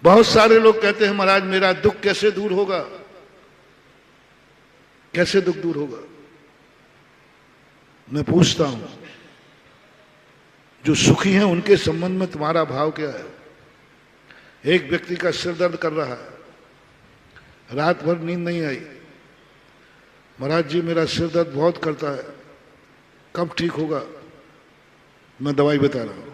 बहुत सारे लोग कहते हैं महाराज मेरा दुख कैसे दूर होगा, कैसे दुख दूर होगा। मैं पूछता हूं जो सुखी हैं उनके संबंध में तुम्हारा भाव क्या है? एक व्यक्ति का सिर दर्द कर रहा है, रात भर नींद नहीं आई, महाराज जी मेरा सिर दर्द बहुत करता है, कब ठीक होगा? मैं दवाई बता रहा हूं,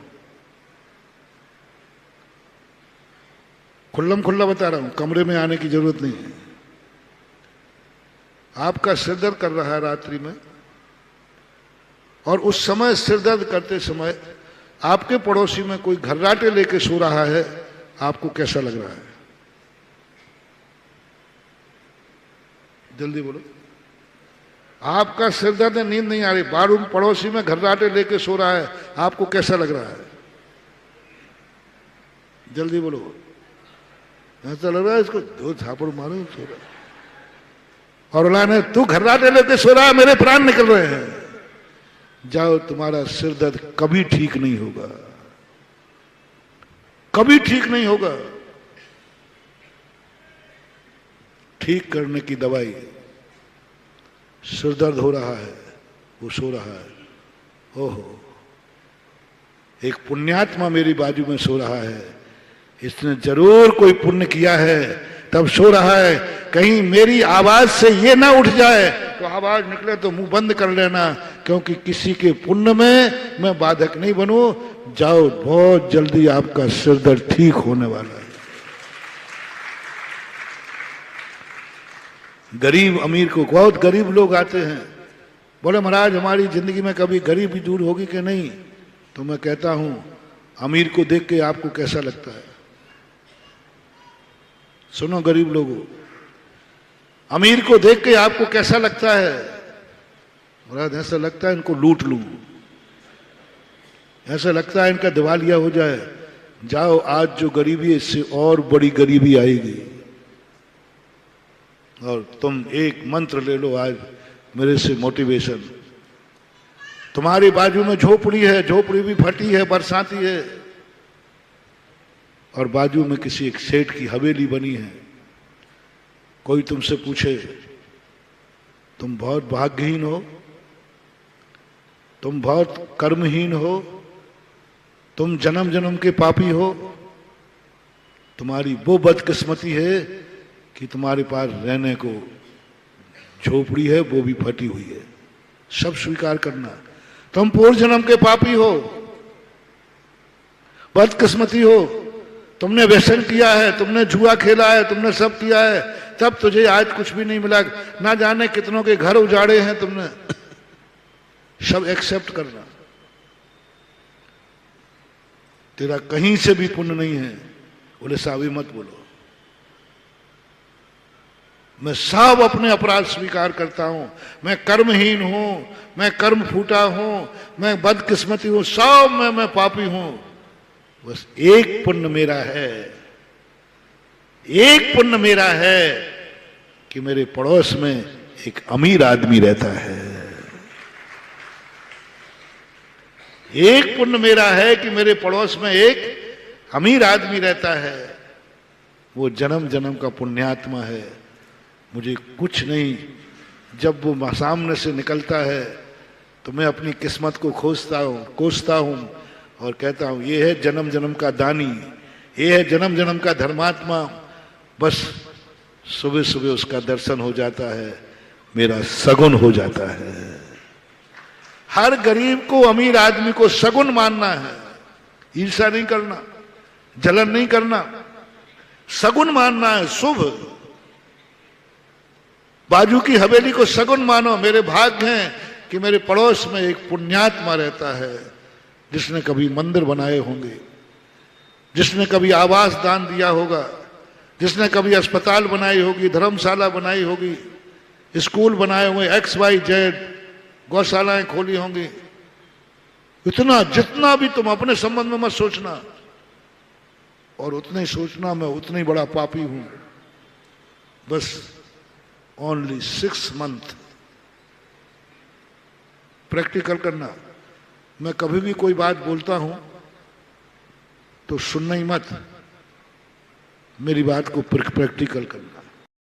खुल्लम खुल्ला बता रहा हूं, कमरे में आने की जरूरत नहीं है। आपका सिर दर्द कर रहा है रात्रि में, और उस समय सिर दर्द करते समय आपके पड़ोसी में कोई घर्राटे लेके सो रहा है, आपको कैसा लग रहा है? जल्दी बोलो। आपका सिर दर्द है, नींद नहीं आ रही, बारूम पड़ोसी में घर्राटे लेके सो रहा है, आपको कैसा लग रहा है? जल्दी बोलो। ऐसा लग रहा है इसको दो झापड़ मारो सो रहा है, और अल्लाह ने तू घर्राटे लेके सो रहा है, मेरे प्राण निकल रहे हैं। जाओ, तुम्हारा सिर दर्द कभी ठीक नहीं होगा, कभी ठीक नहीं होगा। ठीक करने की दवाई, सिर दर्द हो रहा है, वो सो रहा है, ओहो एक पुण्यात्मा मेरी बाजू में सो रहा है, इसने जरूर कोई पुण्य किया है तब सो रहा है, कहीं मेरी आवाज से ये ना उठ जाए तो आवाज निकले तो मुंह बंद कर लेना, क्योंकि किसी के पुण्य में मैं बाधक नहीं बनूं। जाओ, बहुत जल्दी आपका सिर दर्द ठीक होने वाला है। गरीब अमीर को, बहुत गरीब लोग आते हैं, बोले महाराज हमारी जिंदगी में कभी गरीबी दूर होगी कि नहीं? तो मैं कहता हूं अमीर को देख के आपको कैसा लगता है? सुनो गरीब लोगों, अमीर को देख के आपको कैसा लगता है? महाराज ऐसा लगता है इनको लूट लूं, ऐसा लगता है इनका दिवालिया हो जाए। जाओ, आज जो गरीबी है इससे और बड़ी गरीबी आएगी। और तुम एक मंत्र ले लो आज मेरे से मोटिवेशन। तुम्हारी बाजू में झोपड़ी है, झोपड़ी भी फटी है, बरसाती है, और बाजू में किसी एक सेठ की हवेली बनी है। कोई तुमसे पूछे तुम बहुत भाग्यहीन हो, तुम बहुत कर्महीन हो, तुम जन्म जन्म के पापी हो, तुम्हारी वो बदकिस्मती है कि तुम्हारे पास रहने को झोपड़ी है, वो भी फटी हुई है। सब स्वीकार करना, तुम पूर्व जन्म के पापी हो, बदकिस्मती हो, तुमने व्यसन किया है, तुमने जुआ खेला है, तुमने सब किया है, तब तुझे आज कुछ भी नहीं मिला। ना जाने कितनों के घर उजाड़े हैं तुमने। सब एक्सेप्ट करना, तेरा कहीं से भी पुण्य नहीं है। बोले साहब मत बोलो, मैं सब अपने अपराध स्वीकार करता हूं, मैं कर्महीन हूं, मैं कर्म फूटा हूं, मैं बदकिस्मती हूं, सब मैं पापी हूं। बस एक पुण्य मेरा है, एक पुण्य मेरा है कि मेरे पड़ोस में एक अमीर आदमी रहता है। एक पुण्य मेरा है कि मेरे पड़ोस में एक अमीर आदमी रहता है, वो जन्म जन्म का पुण्यात्मा है। मुझे कुछ नहीं, जब वो सामने से निकलता है तो मैं अपनी किस्मत को कोसता हूं और कहता हूं ये है जन्म जन्म का दानी, ये है जन्म जन्म का धर्मात्मा। बस सुबह सुबह उसका दर्शन हो जाता है, मेरा सगुन हो जाता है। हर गरीब को, अमीर आदमी को सगुन मानना है, ईर्ष्या नहीं करना, जलन नहीं करना, सगुन मानना है, शुभ। बाजू की हवेली को सगुन मानो, मेरे भाग्य हैं कि मेरे पड़ोस में एक पुण्यात्मा रहता है जिसने कभी मंदिर बनाए होंगे, जिसने कभी आवास दान दिया होगा, जिसने कभी अस्पताल बनाई होगी, धर्मशाला बनाई होगी, स्कूल बनाए होंगे, XYZ गौशालाएं खोली होंगी। इतना जितना भी तुम अपने संबंध में मत सोचना, और उतना ही सोचना मैं उतना ही बड़ा पापी हूं। बस ओनली 6 मंथ प्रैक्टिकल करना। मैं कभी भी कोई बात बोलता हूं तो सुनना ही मत, मेरी बात को प्रैक्टिकल करना।